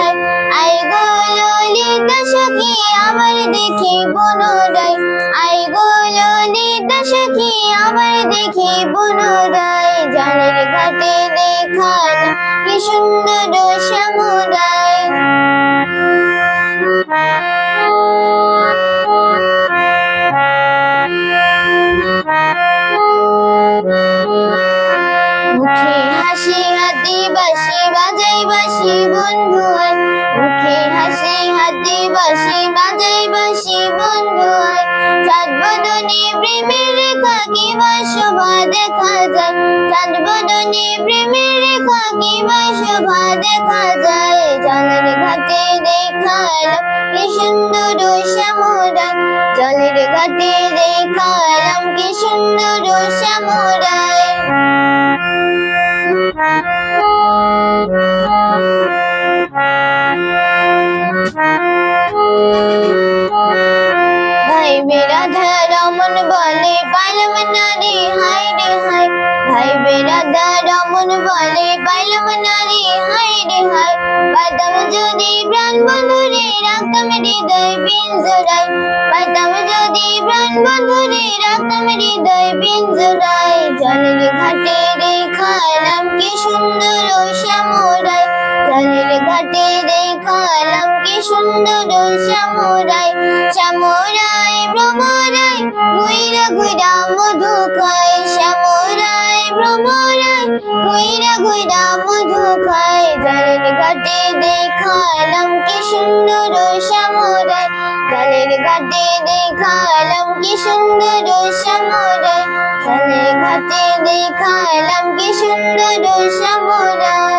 Samurai. I go Lalita সখী আবার দেখি পুনরায়, আই গো ললিতা সখী আবার দেখি পুনরায়। জলের ঘাটে দেখালাম কি সুন্দর সামুরাই। মুখে হাসি হাতে বাঁশি বাজাই বাঁশি বন্ধু আয়, মুখে হাসি হাতে বাঁশি বাজাই বাঁশি বন্ধু আয়। চাঁদ বদনে প্রেমের রেখা কিবা শোভা দেখা যায়, চাঁদ বদনে প্রেমের রেখা কিবা শোভা দেখা যায়। জলের ঘাটে দেখালাম কি সুন্দর সামুরাই, জলের ঘাটে দেখালাম কি সুন্দর সামুরাই। ভাই বেরাধা রমন বলে পাইলাম না রে হাই রে হাই, ভাই বেরাধা রমন বলে পাইলাম না রে হাই রে হাই। পাইতাম যদি প্রাণ বন্ধুরে রাখতাম হৃদয় পিঞ্জরায়, পাইতাম যদি প্রাণ বন্ধুরে রাখতাম হৃদয় পিঞ্জরায়। জলের ঘাটে দেখালাম কি সুন্দর সামুরাই, জলের ঘাটে দেখালাম কি সুন্দর সামুরাই। সামুরাই ভ্রমরাই ঘুইরা ঘুইরা মধু খায়, সামুরাই ভ্রমরাই ঘুইরা ঘুইরা মধু খায়। জলের ঘাটে দেখালাম কি সুন্দর সামুরাই, জলের ঘাটে দেখালাম কি সুন্দর সামুরাই, জলের ঘাটে দেখালাম কি সুন্দর সামুরাই।